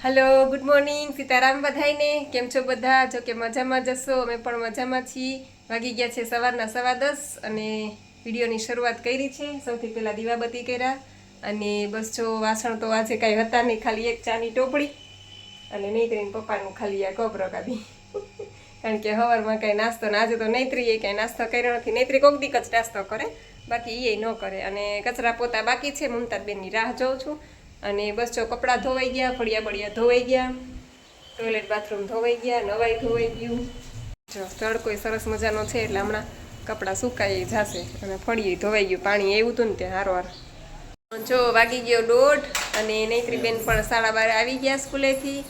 Hello good morning Sitaram बधाईने केम छो बधा जो के मजामां जशो अमे पण मजामां छी। वागी गया छे सवाરના 10:15 અને વિડીયોની શરૂઆત કરી છે। સૌથી પહેલા દીવાબત્તી કર્યા અને બસ જો વાસણ તો આજે કાંઈ હતા નહીં, ખાલી એક ચાની ટોપડી અને નૈત્રીને પપ્પાનું ખાલી આ કપ રકાબી કારણ કે સવારમાં કાંઈ નાસ્તો ને આજે તો નૈત્રીએ કાંઈ નાસ્તો કર્યો નથી। નૈત્રી કોક દી જ નાસ્તો કરે, બાકી એ ન કરે અને કચરા પોતા બાકી છે। મમતાબેનની રાહ જોઉં છું અને બસ જો કપડાં ધોવાઈ ગયા, ફળિયા બળિયા ધોવાઈ ગયા, ટોયલેટ બાથરૂમ ધોવાઈ ગયા, નવાઈ ધોવાઈ ગયું। જો તડકો સરસ મજાનો છે એટલે હમણાં કપડાં સુકાઈ જશે અને ફળિયું ધોવાઈ ગયું, પાણી આવ્યું હતું ને ત્યાં હારવાર। જો વાગી ગયો 1:30 અને નૈત્રી બેન પણ 12:30 આવી ગયા સ્કૂલેથી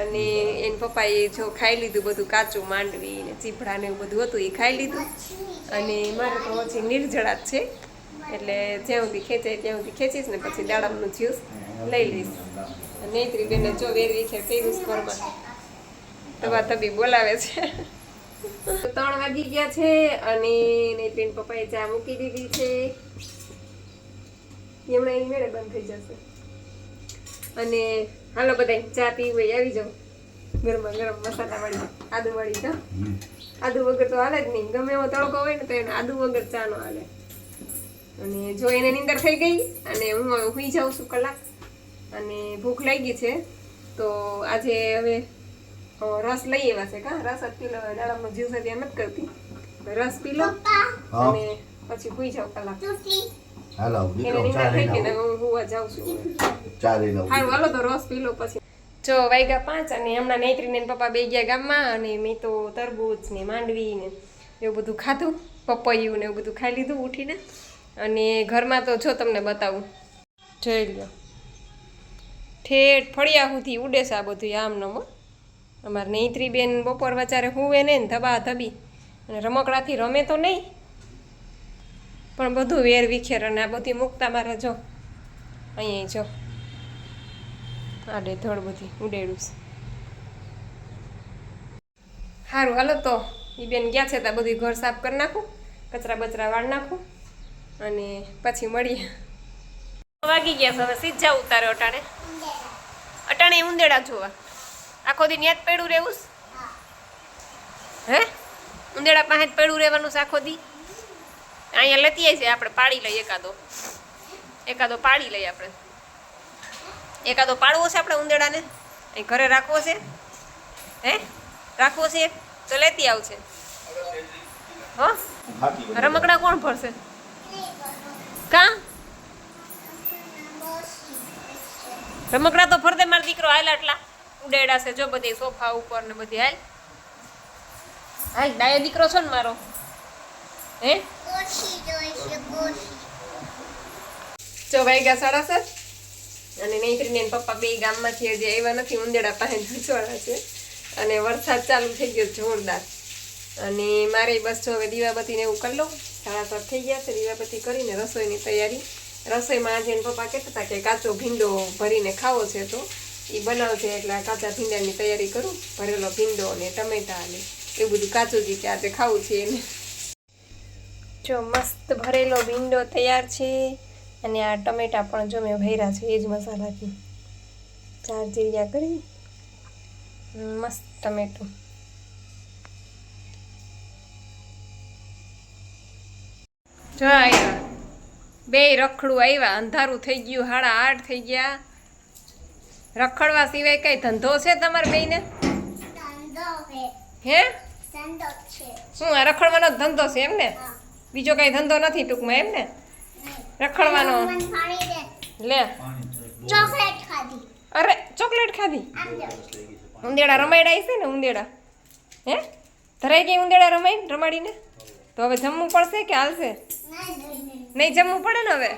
અને એન પપ્પાએ જો ખાઈ લીધું બધું, કાચું માંડવી ને ચીભડા ને એવું બધું હતું એ ખાઈ લીધું અને મારે તો હજી નિર્જળા જ છે એટલે જ્યાં સુધી ખેંચાય ત્યાં સુધી ખેંચીશ ને પછી દાડમનું જ્યુસ લઈ લઈશ। નૈત્રી બેને જો વેર વિખેર કર્યું ઘરમાં, તબા તબી બોલાવે છે। 3 વાગી ગયા છે અને નૈત્રીન પપ્પાએ ચા મૂકી દીધી છે, હમણાં એની મેળે બંધ થઈ જશે અને હાલો બધા ચા પીવી આવી જાઓ, ગરમા ગરમ મસાલાવાળી આદુવાળી ચા। આદુ વગર તો હાલે જ નહીં, ગમે એવો તડકો હોય ને તો એને આદુ વગર ચા નો હાલે। અને જો એને નીંદર થઈ ગઈ અને હું હવે સુઈ જાઉં છું કલાક અને ભૂખ લાગી છે તો આજે હવે રસ લઈ આવ્યા છે। કા રસ જ પી લો, દાડમનો જ્યુસ ત્યાં નથી કરતી, રસ પી લો અને પછી સુઈ જાવ કલાક। હાલો એને નીંદર થઈ ગઈ ને હું સુવા જાઉં છું। સારું હાલો તો રસ પી લો પછી। જો વાગ્યા 5 અને હમણાં નૈત્રીને પપ્પા બે ગયા ગામમાં અને મેં તો તરબૂચ ને માંડવી ને એવું બધું ખાધું, પપૈયું ને એવું બધું ખાઈ લીધું ઉઠીને અને ઘરમાં તો જો તમને બતાવું, જોઈ લો ઠેઠ ફળિયા સુધી ઉડે છે આ બધું આમ નમો। અમારે નૈત્રી બેન બપોર વચારે હુવે ને ધબા ધબી અને રમકડાથી રમે તો નહીં પણ બધું વેર વિખેર અને આ બધી મૂકતા મારે જો અહીંયા જો આડે ધડ બધી ઉડેડું છે। સારું હાલો તો એ બેન ગયા છે ત્યાં બધું ઘર સાફ કરી નાખું, કચરા બચરા વાળ નાખું અને પછી મળીએ। વાગી ગયા હવે સીધા ઉતારે અટાણે ઉંદેડા જોવા આખો દી ન્યાત પડ્યું રહેવું હે, ઉંદેડા પાસે પડ્યું રહેવાનું છે આખો દી। અહીંયા લેતી આવી છે આપણે, પાડી લઈએ એકાદો પાડી લઈએ આપણે, એકાદો પાડવો છે આપણે ઉંદેડાને, અહીં ઘરે રાખવો છે હે, રાખવો છે તો લેતી આવશે હો। રમકડા કોણ ભરશે કા રમકડા તો ફરતે મારો દીકરો હાલ આટલા ઉડેડા છે જો બધી સોફા ઉપર ને બધી હાલ હાલ ડાયો દીકરો છો ને મારો હે। જો વાગ્યા 7:30 અને નૈત્રીને પપ્પા બે ગામમાંથી હજી આવ્યા નથી, ઉંદેડા પાસે જસવાના છે અને વરસાદ ચાલુ થઈ ગયો જોરદાર અને મારે બસ જો હવે દીવાબત્તીને એવું કરી લઉં। 7:30 થઈ ગયા છે, દીવાબત્તી કરીને રસોઈની તૈયારી। રસોઈમાં આજે પપ્પા કહેતા હતા કે કાચો ભીંડો ભરીને ખાવો છે તો એ બનાવશે એટલે કાચા ભીંડાની તૈયારી કરું, ભરેલો ભીંડો અને ટમેટા અને એવું બધું કાચું જ કે આજે ખાવું છે એને। જો મસ્ત ભરેલો ભીંડો તૈયાર છે અને આ ટમેટા પણ જો મેં ભર્યા છે એ જ મસાલાથી 4 ચીરિયા કરી મસ્ત ટમેટું। જો આવ્યા બે રખડું આવ્યા, અંધારું થઈ ગયું, 8:30 થઈ ગયા। રખડવા સિવાય કઈ ધંધો છે તમારે બેયને હે? શું આ રખડવાનો જ ધંધો છે એમને? બીજો કઈ ધંધો નથી ટૂંકમાં એમને? રખડવાનો લે અરે ચોકલેટ ખાધી, ઉંદેડા રમાડ્યા છે ને ઉંદેડા હે, ધરાઈ ગઈ ઉંદેડા રમાડીને તો હવે જમવું પડશે કે હાલશે? નહીં જમવું પડે ને હવે,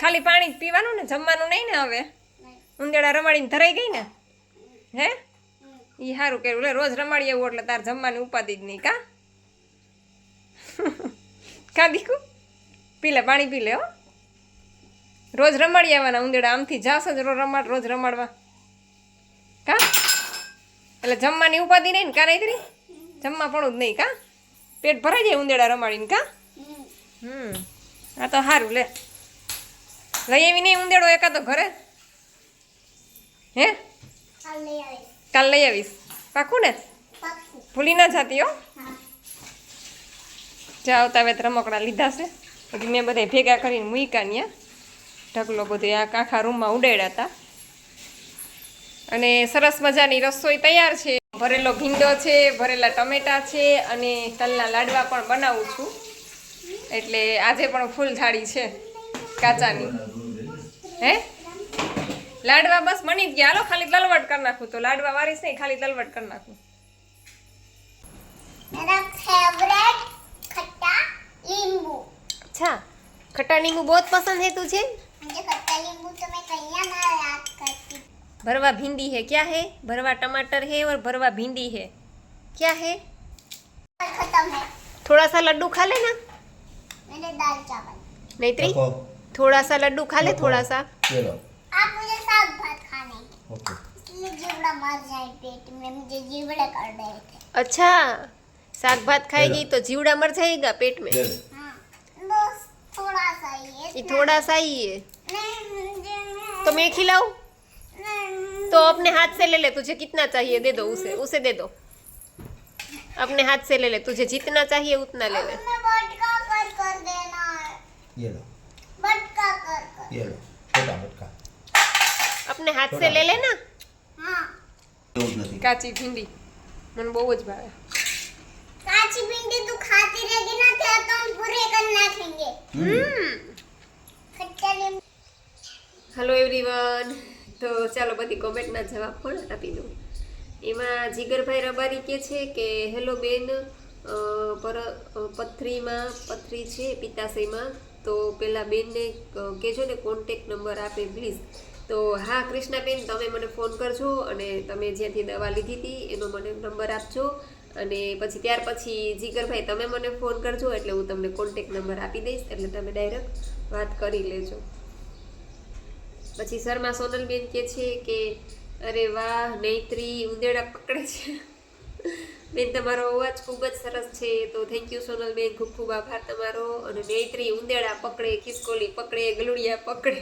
ખાલી પાણી જ પીવાનું ને, જમવાનું નહીં ને હવે? ઉંદેડા રમાડીને ધરાઈ ગઈ ને હે, એ સારું કર્યું લે, રોજ રમાડી એવું એટલે તાર જમવાની ઉપાધિ જ નહીં કા કા દીકુ પી લે પાણી પી લે હો, રોજ રમાડી આવવાના ઉંદેડા, આમથી જાશ જ રોજ રમાડવા કા, એટલે જમવાની ઉપાધિ નહીં ને કા નૈત્રી? જમવા પડું જ નહીં કા, પેટ ભરાઈ જાય ઉંદેડા રમાડીને કા? આ તો સારું લે, લઈ આવી નહીં ઉંદેડો એકાદો ઘરે હે કાલ લઈ આવીશ. કાલ લઈ આવીશ પાકું ને પાક્કું. ભૂલી ના જતી હો. હા. જ્યાં આવતા વેત રમકડા લીધા છે પછી મેં બધા ભેગા કરીને મૂક્યા ને ઢગલો બધું આ આખા રૂમમાં ઉડાડ્યા હતા. અને સરસ મજાની રસોઈ તૈયાર છે. ભરેલો ભીંડો છે, ભરેલા ટમેટા છે અને તલના લાડવા પણ બનાવું છું. એટલે આજે પણ ફૂલ થાળી છે કાચાની. હે લાડવા બસ બની જ ગયા. હાલો ખાલી દલવટ કરી નાખું તો લાડવા વારીશ નહીં, ખાલી દલવટ કરી નાખું. मेरा फेवरेट खट्टा नींबू. अच्छा खट्टा नींबू बहुत पसंद है तुझे? मुझे खट्टा नींबू तो मैं कहीं ना याद करती. भरवा भिंडी है क्या है? भरवा टमाटर है और भरवा भिंडी है. क्या है? खत्म है. थोड़ा सा लड्डू खा लेना. मेरे दाल चावल. नैत्री थोड़ा सा लड्डू खा ले, थोड़ा सा. चलो आप मुझे साग भात खाने हैं. ओके इसलिए जीवड़ा मर जाए पेट में. मुझे जीवड़े कर रहे थे. अच्छा साग भात खाएगी तो जीवड़ा मर जाएगा पेट में. ले ले हाँ. बस थोड़ा सा ही है. ये थोड़ा सा ही है नहीं मुझे तो मैं खिलाऊं? नहीं. तो अपने हाथ से ले ले, तुझे कितना चाहिए दे दो, उसे दे दो. अपने हाथ से ले ले, तुझे जितना चाहिए उतना ले ले. मैं बटका कर देना है. ये लो बटका कर. ये लो छोटा मटका अपने हाथ से ले लेना. हाँ. એવું જ નથી કાચી ભીંડી મને બહુ જ ભાવે. काची भिंडी तू खाती रहेगी ना तेरा तो हम पूरे कर नाखेंगे. खट्टा नींबू. Hello everyone. તો ચાલો બધી કોમેન્ટના જવાબ પણ આપી દઉં. એમાં જીગરભાઈ રબારી કહે છે કે હેલો બેન, પથરી છે પિત્તાશયમાં, તો પેલા બેનને કહેજો ને કોન્ટેક્ટ નંબર આપે પ્લીઝ. તો હા કૃષ્ણાબેન, તમે મને ફોન કરજો અને તમે જ્યાંથી દવા લીધી હતી એનો મને નંબર આપજો. અને પછી ત્યાર પછી જીગરભાઈ તમે મને ફોન કરજો એટલે હું તમને કોન્ટેક્ટ નંબર આપી દઈશ, એટલે તમે ડાયરેક્ટ વાત કરી લેજો. પછી શર્મા સોનલબેન કહે છે કે અરે વાહ નૈત્રી ઉંદેડા પકડે છે. બેન તમારો અવાજ ખૂબ જ સરસ છે, તો થેન્ક યુ સોનલબેન, ખૂબ ખૂબ આભાર તમારો. અને નૈત્રી ઉંદેડા પકડે, ખિસકોલી પકડે, ગલુડિયા પકડે,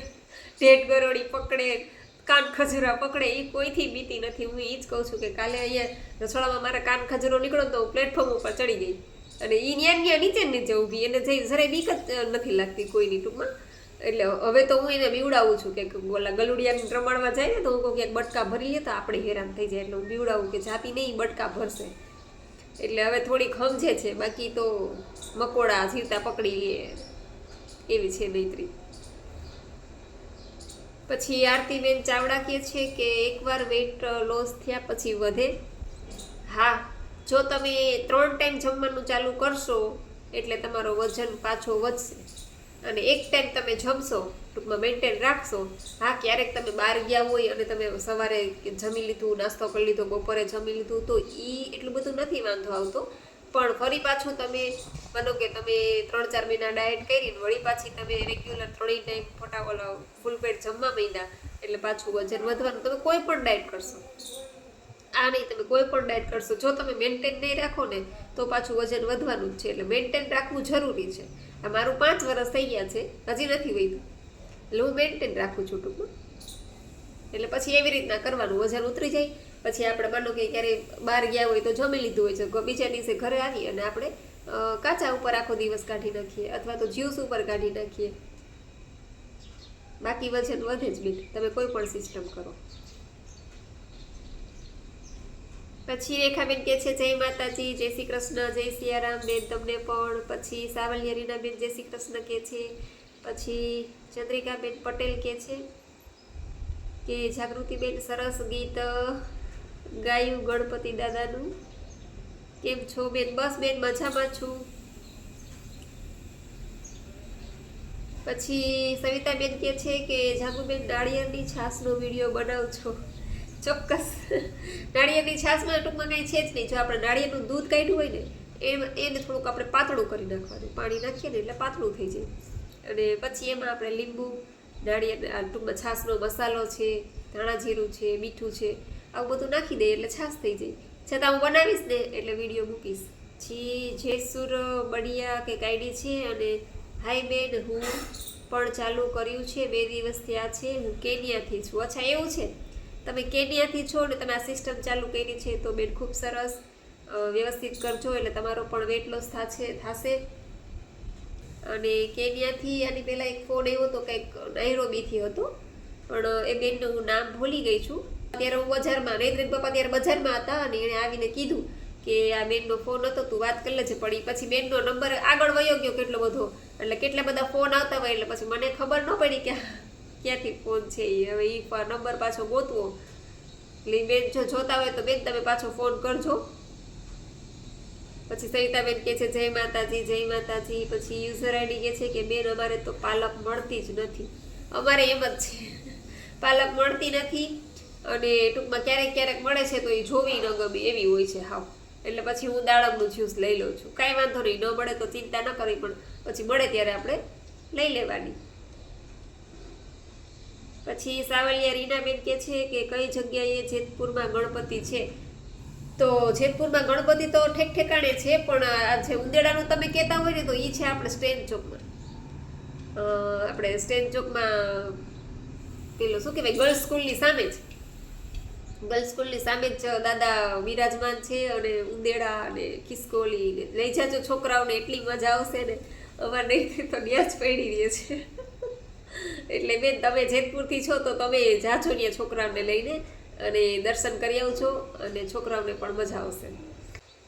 ઢેટ ગરોળી પકડે, કાન ખજૂરા પકડે, એ કોઈથી બીતી નથી. હું એ જ કહું છું કે કાલે અહીંયા રસોડામાં મારા કાન ખજૂરો નીકળો તો હું પ્લેટફોર્મ ઉપર ચડી ગઈ અને એ ન્યા નીચે નીચે ઊભી, એને જઈ જરાય બીક જ નથી લાગતી કોઈની ટૂંકમાં. એટલે હવે તો હું એને બીવડાવું છું કે ઓલા ગલુડિયાને રમાડવા જાય ને તો હું કહું કે એક બટકા ભરી લે તો આપણે હેરાન થઈ જાય, એટલે હું બીવડાવું કે જાતી નહીં બટકા ભરશે. એટલે હવે થોડીક સમજે છે, બાકી તો મકોડા જીવતા પકડી લે એવી છે નૈત્રી. પછી આરતીબેન ચાવડા કહે છે કે એકવાર વેઇટ લોસ થયા પછી વધે. હા, જો તમે 3 ટાઈમ જમવાનું ચાલુ કરશો એટલે તમારો વજન પાછો વધશે. અને એક ટાઈમ તમે જમશો, ટૂંકમાં મેન્ટેન રાખશો. હા, ક્યારેક તમે બહાર ગયા હોય અને તમે સવારે જમી લીધું, નાસ્તો કરી લીધો, બપોરે જમી લીધું, તો એ એટલું બધું નથી વાંધો આવતો. પણ ફરી પાછું તમે માનો કે તમે 3-4 મહિના ડાયટ કરીને વળી પાછી તમે રેગ્યુલર 3 ટાઈમ ફટાફટ ફૂલ પેટ જમવા માંડ્યા એટલે પાછું વજન વધવાનું. તમે કોઈ પણ ડાયટ કરશો, આ નહીં તમે કોઈ પણ ડાયટ કરશો, જો તમે મેન્ટેન નહીં રાખો ને તો પાછું વજન વધવાનું જ છે. એટલે મેન્ટેન રાખવું જરૂરી છે. આ મારું 5 વર્ષ થઈ ગયા છે, હજી નથી વધ્યું, એટલે હું મેન્ટેન રાખું છું ટૂંકમાં. એટલે પછી એવી રીતના કરવાનું, વજન ઉતરી જાય. પછી આપણે માનો કે ક્યારે બહાર ગયા હોય તો જમી લીધું હોય છે, બીજા દિવસે ઘરે આવી અને આપણે કાચા ઉપર આખો દિવસ કાઢી નાખીએ અથવા તો જ્યુસ ઉપર કાઢી નાખીએ, બાકી વજન વધે જ બેન, તમે કોઈ પણ સિસ્ટમ કરો. પછી રેખાબેન કહે છે જય માતાજી, જય શ્રી કૃષ્ણ, જય સિયારામ બેન તમને પણ. પછી સાવલિયા રીનાબેન જય શ્રી કૃષ્ણ કહે છે. પછી ચંદ્રિકાબેન પટેલ કહે છે કે જાગૃતિબેન સરસ ગીત ગાયું ગણપતિ દાદાનું. કેમ છો બેન? બસ બેન મજામાં છું. પછી સવિતાબેન કહે છે કે જાગુબેન નાળિયેરની છાશનો વિડીયો બનાવજો. ચોક્કસ, નાળિયેરની છાશમાં ટૂંકમાં કાંઈ છે જ નહીં. જો આપણે નાળિયેરનું દૂધ કાઢ્યું હોય ને એને થોડુંક આપણે પાતળું કરી નાખવાનું, પાણી નાખીએ ને એટલે પાતળું થઈ જાય. અને પછી એમાં આપણે લીંબુ, નાળિયેર ટૂંકમાં છાશનો મસાલો છે, ધાણા જીરું છે, મીઠું છે, આવું બધું નાખી દઈએ એટલે છાશ થઈ જાય. છતાં હું બનાવીશ ને એટલે વિડીયો મૂકીશ. જેસુર બળિયા કે કાયડી છે અને હાય બેન હું પણ ચાલુ કર્યું છે, 2 દિવસ થયા છે, હું કેન્યાથી છું. અચ્છા એવું છે, તમે કેન્યાથી છો ને તમે આ સિસ્ટમ ચાલુ કરી છે તો બેન ખૂબ સરસ. વ્યવસ્થિત કરજો એટલે તમારો પણ વેટ લોસ થશે. અને કેન્યાથી આની પહેલાં એક ફોન એવો હતો કંઈક નાઇરોબીથી હતો, પણ એ બેનનું હું નામ ભૂલી ગઈ છું. ત્યારે હું બજારમાં નૈત્રીન પપ્પા ત્યારે બજારમાં હતા અને એણે આવીને કીધું કે આ બેનનો ફોન હતો, તું વાત કરી લેજે. પણ પછી બેનનો નંબર આગળ વયો ગયો કેટલો બધો, એટલે કેટલા બધા ફોન આવતા હોય એટલે પછી મને ખબર ન પડી કે ક્યાંથી ફોન છે. હવે એ નંબર પાછો ગોતવો એટલે બેન જો જોતા હોય તો બેન તમે પાછો ફોન કરજો. પછી સવિતાબેન કહે છે જય માતાજી જય માતાજી. પછી યુઝર આઈડી કહે છે કે બેન અમારે તો પાલક મળતી જ નથી. અમારે એમ જ છે, પાલક મળતી નથી અને ટૂંકમાં ક્યારેક ક્યારેક મળે છે તો એ જોવી ન ગમે એવી હોય છે હાવ. એટલે પછી હું દાડમનું જ્યુસ લઈ લઉં છું. કાંઈ વાંધો નહીં, ન મળે તો ચિંતા ન કરવી, પણ પછી મળે ત્યારે આપણે લઈ લેવાની. પછી સાવલિયા રીનાબેન કહે છે કે કઈ જગ્યાએ જેતપુરમાં ગણપતિ છે. તો જેતપુરમાં ગણપતિ તો ઠેક ઠેકાણે છે, પણ આ જે ઉંદેડાનું તમે કહેતા હોય ને તો એ છે આપણે સ્ટેન્ડ ચોકમાં. આપણે સ્ટેન્ડ ચોકમાં પેલું શું કહેવાય ગર્લ્સ સ્કૂલની સામે જ, ગર્લ્સ સ્કૂલની સામે જ દાદા વિરાજમાન છે. અને ઉંદેડા અને ખિસકોલી લઈ જાજો છોકરાઓને, એટલી મજા આવશે ને. અમારે નહીં તો ન્યા જ પડી રહે છે. એટલે બેન તમે જેતપુરથી છો તો તમે જાજો ત્યાં છોકરાઓને લઈને અને દર્શન કરી આવજો અને છોકરાઓને પણ મજા આવશે.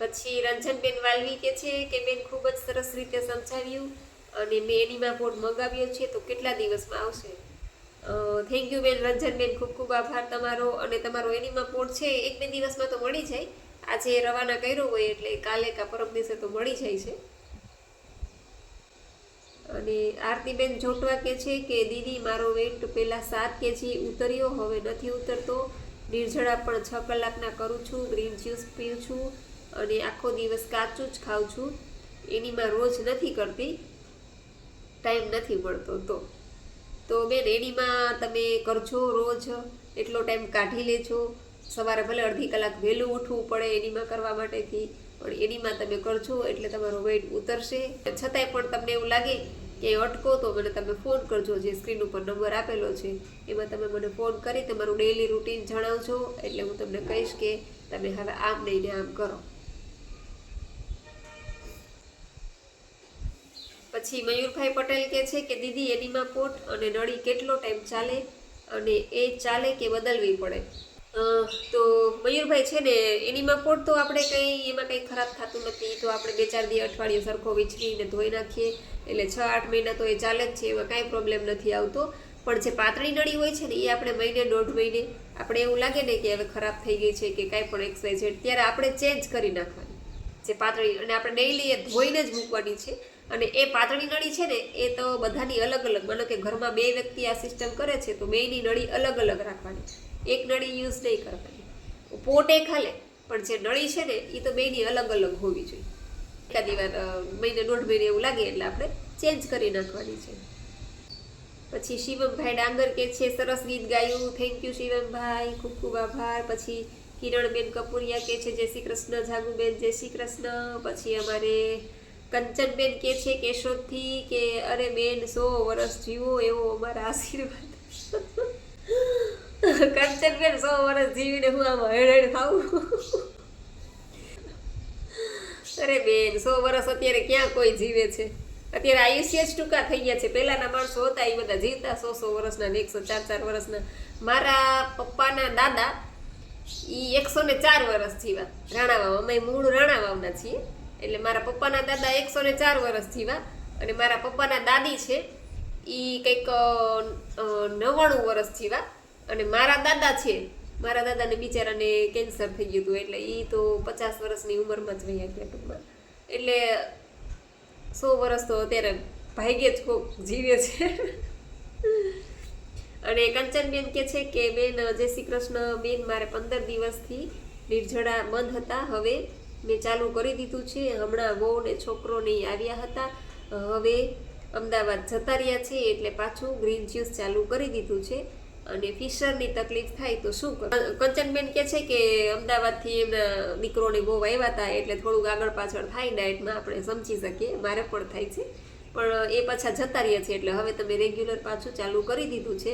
પછી રંજનબેન વાલવી કહે છે કે બેન ખૂબ જ સરસ રીતે સમજાવ્યું અને મેં એનીમાં પોટ મંગાવ્યો છે તો કેટલા દિવસમાં આવશે? થેન્ક યુ બેન રંજનબેન, ખૂબ ખૂબ આભાર તમારો. અને તમારો એનીમાં પોટ છે 1-2 દિવસમાં તો મળી જાય. આજે રવાના કર્યો હોય એટલે કાલે કા પરમ દિવસે તો મળી જાય છે. અને આરતીબેન જોટવા કહે છે કે દીદી મારો વેટ પહેલાં 7 kg ઉતર્યો, હવે નથી ઉતરતો. નિર્જળા પણ 6 કલાકના કરું છું, ગ્રીન જ્યુસ પીઉં છું અને આખો દિવસ કાચું જ ખાઉં છું. એનીમાં રોજ નથી કરતી, ટાઈમ નથી મળતો. તો બેન એનીમાં તમે કરજો, રોજ એટલો ટાઈમ કાઢી લેજો. સવારે ભલે અડધી કલાક વહેલું ઉઠવું પડે એનીમાં કરવા માટેથી, પણ એનીમાં તમે કરજો એટલે તમારો વેટ ઉતરશે. છતાંય પણ તમને એવું લાગે કે અટકો તો મને તમે ફોન કરજો, જે સ્ક્રીન ઉપર નંબર આપેલો છે એમાં તમે મને ફોન કરી તમારું ડેઈલી રૂટીન જણાવજો, એટલે હું તમને કહીશ કે તમે હવે આમ નહીં ને આમ કરો. પછી મયુરભાઈ પટેલ કહે છે કે દીદી એનીમાં પોટ અને નળી કેટલો ટાઈમ ચાલે અને એ ચાલે કે બદલવી પડે? તો મયુરભાઈ છે ને એનીમાં પોટ તો આપણે એમાં કંઈ ખરાબ થતું નથી. તો આપણે 2-4 દી અઠવાડિયું સરખો વીછળીને ધોઈ નાખીએ એટલે 6-8 મહિના તો એ ચાલે જ છે, એમાં કાંઈ પ્રોબ્લેમ નથી આવતો. પણ જે પાતળી નળી હોય છે ને એ આપણે 1-1.5 મહિને આપણે એવું લાગે ને કે હવે ખરાબ થઈ ગઈ છે કે કાંઈ પણ XYZ ત્યારે આપણે ચેન્જ કરી નાખવાની જે પાતળી, અને આપણે ડેઈલી એ ધોઈને જ મૂકવાની છે. અને એ પાતળી નળી છે ને એ તો બધાની અલગ અલગ, માનો કે ઘરમાં 2 વ્યક્તિ આ સિસ્ટમ કરે છે તો 2ની નળી અલગ અલગ રાખવાની, એક નળી યુઝ નહીં કરવાની. પોટ એક હાલે પણ જે નળી છે ને એ તો 2ની અલગ અલગ હોવી જોઈએ. એકાદી વાર 1-1.5 મહિને એવું લાગે એટલે આપણે ચેન્જ કરી નાખવાની છે. પછી શિવમભાઈ ડાંગર કે છે સરસ ગીત ગાયું, થેન્ક યુ શિવમભાઈ, ખૂબ ખૂબ આભાર. પછી કિરણબેન કપૂરિયા કે છે જય શ્રી કૃષ્ણ. જાગુબેન જય શ્રી કૃષ્ણ. પછી અમારે કંચનબેન કે છે કેશોદથી કે અરે બેન 100 વર્ષ જીવો એવો અમારા આશીર્વાદ. કંચનબેન 100 વર્ષ જીવીને હું આમાં હેડ થાવું? અરે બેન 100 વર્ષ અત્યારે ક્યાં કોઈ જીવે છે? અત્યારે આયુષ્ય જ ટૂંકા થઈ ગયા છે. પહેલાના માણસો હતા એ બધા જીવતા 100 વર્ષના ને 104 વર્ષના. મારા પપ્પાના દાદા એ 104 વર્ષ જીવા. રાણાવાવ, અમે મૂળ રાણાવાવના છીએ એટલે મારા પપ્પાના દાદા 104 વર્ષ જીવા. અને મારા પપ્પાના દાદી છે એ કંઈક 99 વર્ષ જીવા. અને મારા દાદા છે, મારા દાદાને બિચારાને કેન્સર થઈ ગયું હતું એટલે એ તો 50 વર્ષની ઉંમરમાં જ વહ્યા ગયા ટૂંકમાં. એટલે 100 વર્ષ તો અત્યારે ભાગ્યે જ કોક જીવે છે. અને કંચનબેન કહે છે કે બેન જય શ્રી કૃષ્ણ બેન, મારે 15 દિવસથી નિર્જળા બંધ હતા, હવે મેં ચાલુ કરી દીધું છે. હમણાં વહુ ને છોકરો નહીં આવ્યા હતા, હવે અમદાવાદ જતા રહ્યા છે એટલે પાછું ગ્રીન જ્યુસ ચાલુ કરી દીધું છે. અને ફિશરની તકલીફ થાય તો શું કરું? કંચનબેન કહે છે કે અમદાવાદથી એમના દીકરોને બહુ આવ્યા હતા એટલે થોડુંક આગળ પાછળ થાય ડાયટમાં, આપણે સમજી શકીએ. મારે પણ થાય છે, પણ એ પાછા જતા રહ્યા છે એટલે હવે તમે રેગ્યુલર પાછું ચાલુ કરી દીધું છે.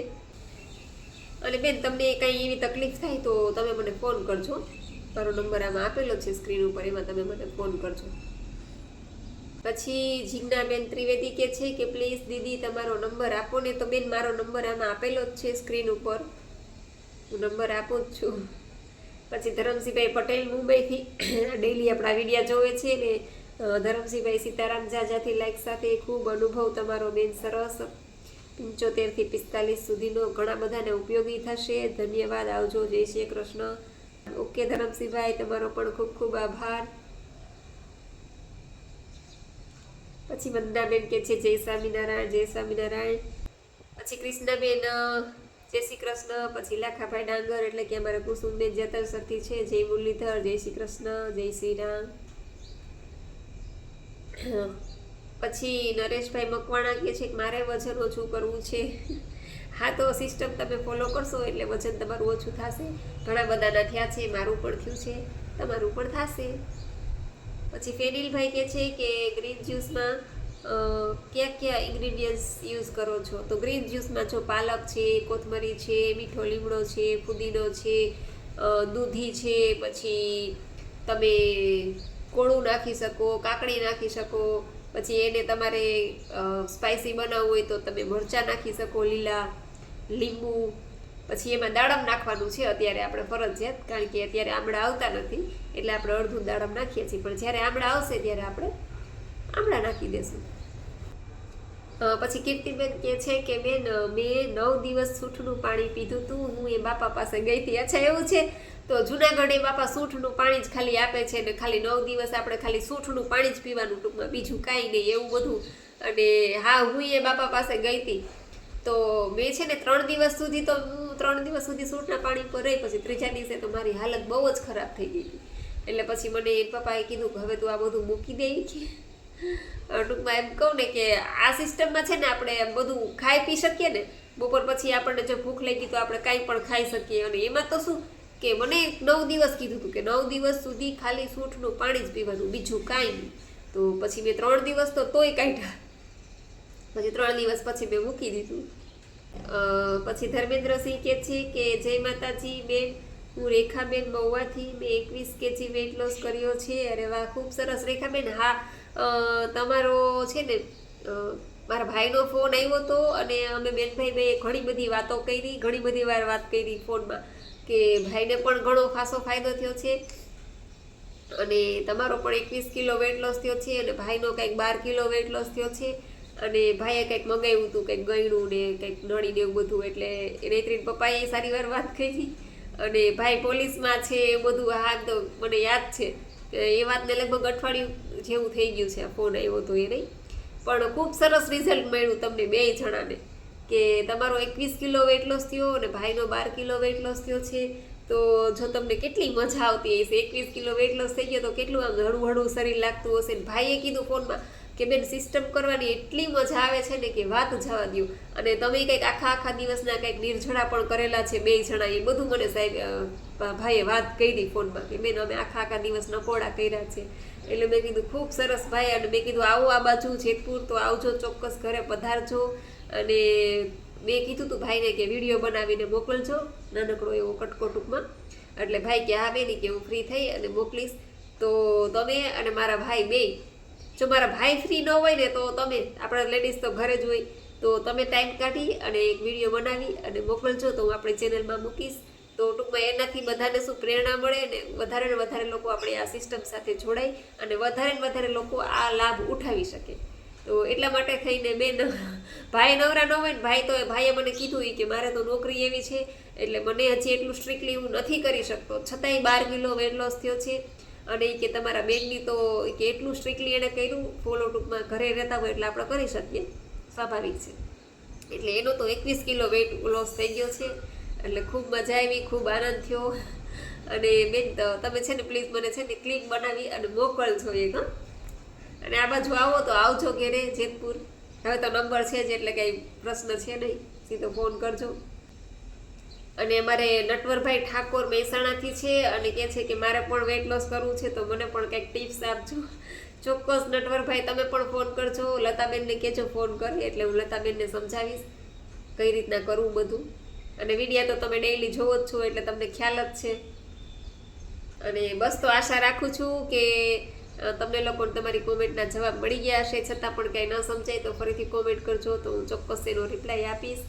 અને બેન તમને કંઈ એવી તકલીફ થાય તો તમે મને ફોન કરજો. મારો નંબર આમાં આપેલો છે સ્ક્રીન ઉપર, એમાં તમે મને ફોન કરજો. પછી જીજ્ઞાબેન ત્રિવેદી કે છે કે પ્લીઝ દીદી તમારો નંબર આપો ને. તો બેન મારો નંબર આમાં આપેલો જ છે સ્ક્રીન ઉપર, હું નંબર આપું જ છું. પછી ધરમસિંહભાઈ પટેલ મુંબઈથી ડેઈલી આપણા વિડીયા જોવે છે ને. ધરમસિંહભાઈ સીતારામ જાજાથી લાઈક સાથે ખૂબ અનુભવ તમારો બેન, સરસ. 75 થી 45 સુધીનો ઘણા બધાને ઉપયોગી થશે. ધન્યવાદ, આવજો, જય શ્રી કૃષ્ણ. ઓકે ધરમસિંહભાઈ, તમારો પણ ખૂબ ખૂબ આભાર. પછી વંદનાબેન કે છે જય સ્વામિનારાયણ, જય સ્વામિનારાયણ. પછી કૃષ્ણાબેન જય શ્રી કૃષ્ણ. પછી લાખાભાઈ ડાંગર એટલે કે અમારા કુસુમબેન જતરસરથી છે, જય મુરલીધર, જય શ્રી કૃષ્ણ, જય શ્રી રામ. પછી નરેશભાઈ મકવાણા કે છે કે મારે વજન ઓછું કરવું છે. હા, તો સિસ્ટમ તમે ફોલો કરશો એટલે વજન તમારું ઓછું થશે. ઘણા બધાના થયા છે, મારું પણ થયું છે, તમારું પણ થશે. પછી ફેનિલભાઈ કે છે કે ગ્રીન જ્યુસમાં કયા ઇન્ગ્રીડિયન્ટ્સ યુઝ કરો છો? તો ગ્રીન જ્યુસમાં જો પાલક છે, કોથમરી છે, મીઠો લીમડો છે, ફુદીનો છે, દૂધી છે, પછી તમે કોળું નાખી શકો, કાકડી નાખી શકો. પછી એને તમારે સ્પાઇસી બનાવવું હોય તો તમે મરચાં નાખી શકો, લીલા લીંબુ. પછી એમાં દાડમ નાખવાનું છે અત્યારે આપણે ફરજિયાત, કારણ કે અત્યારે આમળા આવતા નથી એટલે આપણે અડધું દાડમ નાખીએ છીએ, પણ જ્યારે આમળા આવશે ત્યારે આપણે આમળા નાખી દેશું. પછી કીર્તિબેન કે છે કે બેન મેં 9 દિવસ સૂંઠનું પાણી પીધું હતું, હું એ બાપા પાસે ગઈ હતી. અચ્છા, એવું છે? તો જુનાગઢ એ બાપા સૂંઠનું પાણી જ ખાલી આપે છે ને ખાલી 9 દિવસ આપણે ખાલી સૂંઠનું પાણી જ પીવાનું, ટૂંકમાં બીજું કાંઈ નહીં એવું બધું. અને હા, હું એ બાપા પાસે ગઈ હતી તો મેં છે ને 3 દિવસ સુધી તો હું 3 દિવસ સુધી સૂંઠના પાણી પર રહી. પછી ત્રીજા દિવસે તો મારી હાલત બહુ જ ખરાબ થઈ ગઈ હતી. એટલે પછી મને પપ્પાએ કીધું કે હવે તું આ બધું મૂકી દે કે ટૂંકમાં એમ કહું ને કે આ સિસ્ટમમાં છે ને આપણે બધું ખાઈ પી શકીએ ને. બપોર પછી આપણને જો ભૂખ લાગી તો આપણે કાંઈ પણ ખાઈ શકીએ. અને એમાં તો શું કે મને 9 દિવસ કીધું હતું કે 9 દિવસ સુધી ખાલી સૂંઠનું પાણી જ પીવાનું, બીજું કાંઈ નહીં. તો પછી મેં 3 દિવસ તો તોય કાઢ્યા. પછી 3 દિવસ પછી મેં મૂકી દીધું. પછી ધર્મેન્દ્રસિંહ કહે છે કે જય માતાજી બેન, હું રેખાબેન મહુવાથી, મેં 21 kg વેઇટ લોસ કર્યો છે. અરે વાહ, ખૂબ સરસ રેખાબેન. હા, તમારો છે ને મારા ભાઈનો ફોન આવ્યો હતો અને અમે બેનભાઈ બે ઘણી બધી વાતો કરી, ઘણી બધી વાર વાત કરી ફોનમાં કે ભાઈને પણ ઘણો ખાસો ફાયદો થયો છે અને તમારો પણ 21 કિલો વેઇટ લોસ થયો છે અને ભાઈનો કંઈક 12 કિલો વેઇટ લોસ થયો છે. અને ભાઈએ કંઈક મંગાવ્યું હતું, કંઈક ગળ્યું ને કંઈક નળીને એવું બધું. એટલે એને ત્રીન પપ્પાએ સારી વાર વાત કરી. અને ભાઈ પોલીસમાં છે એ બધું. હા, તો મને યાદ છે એ વાતને લગભગ અઠવાડિયું જેવું થઈ ગયું છે આ ફોન આવ્યો તો એ નહીં. પણ ખૂબ સરસ રિઝલ્ટ મળ્યું તમને 2 જણાને કે તમારો 21 કિલો વેઇટ લોસ થયો અને ભાઈનો 12 કિલો વેઇટ લોસ થયો છે. તો જો તમને કેટલી મજા આવતી હશે, 21 કિલો વેઇટ લોસ થઈ ગયો તો કેટલું આમ હળવું હળવું શરીર લાગતું હશે. ભાઈએ કીધું ફોનમાં કે બેન સિસ્ટમ કરવાની એટલી મજા આવે છે ને કે વાત જવા દો. અને તમે કંઈક આખા દિવસના કંઈક નિર્જળા પણ કરેલા છે 2 જણા, એ બધું મને સાહેબ ભાઈએ વાત કરી ફોનમાં કે બેન અમે આખા દિવસ નકોડા કર્યા છે. એટલે મેં કીધું ખૂબ સરસ ભાઈ. અને મેં કીધું આવો આ બાજુ જેતપુર તો આવજો, ચોક્કસ ઘરે પધારજો. અને મેં કીધું હતું ભાઈને કે વિડીયો બનાવીને મોકલજો, નાનકડો એવો કટકો ટૂંકમાં. એટલે ભાઈ કે હા બેન કે હું ફ્રી થઈ અને મોકલીશ. તો તમે અને મારા ભાઈ બે, જો મારા ભાઈ ફ્રી ન હોય ને તો તમે, આપણા લેડીઝ તો ઘરે જ હોય, તો તમે ટાઈમ કાઢી અને એક વિડીયો બનાવી અને મોકલજો તો હું આપણી ચેનલમાં મૂકીશ. તો ટૂંકમાં એનાથી બધાને શું પ્રેરણા મળે ને વધારે લોકો આપણે આ સિસ્ટમ સાથે જોડાય અને વધારે લોકો આ લાભ ઉઠાવી શકે. તો એટલા માટે થઈને બેન ભાઈ નવરા ન હોય ને, ભાઈએ મને કીધું કે મારે તો નોકરી એવી છે એટલે મને હજી એટલું સ્ટ્રિક્ટલી હું નથી કરી શકતો, છતાંય 12 કિલો વેટ લોસ થયો છે. અને એ કે તમારા બેનની તો કે એટલું સ્ટ્રિક્ટલી એણે કર્યું, ફોલો ટૂંકમાં ઘરે રહેતા હોય એટલે આપણે કરી શકીએ, સ્વાભાવિક છે. એટલે એનો તો 21 કિલો વેટ લોસ થઈ ગયો છે. એટલે ખૂબ મજા આવી, ખૂબ આનંદ થયો. અને બેન તમે છે ને પ્લીઝ મને છે ને ક્લિપ બનાવી અને મોકલજો એક. અને આ બાજુ આવો તો આવજો ઘેરે જેતપુર. હવે તો નંબર છે જ એટલે કંઈ પ્રશ્ન છે નહીં, સીધો ફોન કરજો. અને અમારે નટવરભાઈ ઠાકોર મહેસાણાથી છે અને કહે છે કે મારે પણ વેટ લોસ કરવું છે તો મને પણ કંઈક ટિપ્સ આપજો. ચોક્કસ નટવરભાઈ તમે પણ ફોન કરજો, લતાબેનને કહેજો ફોન કરે એટલે હું લતાબેનને સમજાવીશ કઈ રીતના કરવું બધું. અને વિડીયો તો તમે ડેઈલી જોવો જ છો એટલે તમને ખ્યાલ જ છે. અને બસ તો આશા રાખું છું કે તમને લોકોને તમારી કોમેન્ટના જવાબ મળી ગયા હશે. છતાં પણ કંઈ ન સમજાય તો ફરીથી કોમેન્ટ કરજો, તો હું ચોક્કસ એનો રિપ્લાય આપીશ.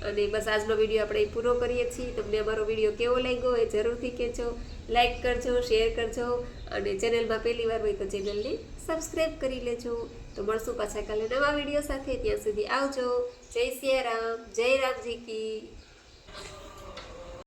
અને બસ આજનો વિડીયો આપણે પૂરો કરીએ છીએ. તમને અમારો વિડીયો કેવો લાગ્યો એ જરૂરથી કહેજો. લાઈક કરજો, શેર કરજો અને ચેનલમાં પહેલી વાર હોય તો ચેનલને સબસ્ક્રાઈબ કરી લેજો. તો મળશું પાછા કાલે નવા વિડીયો સાથે. ત્યાં સુધી આવજો. જય સિયારામ, જય રામજી કી.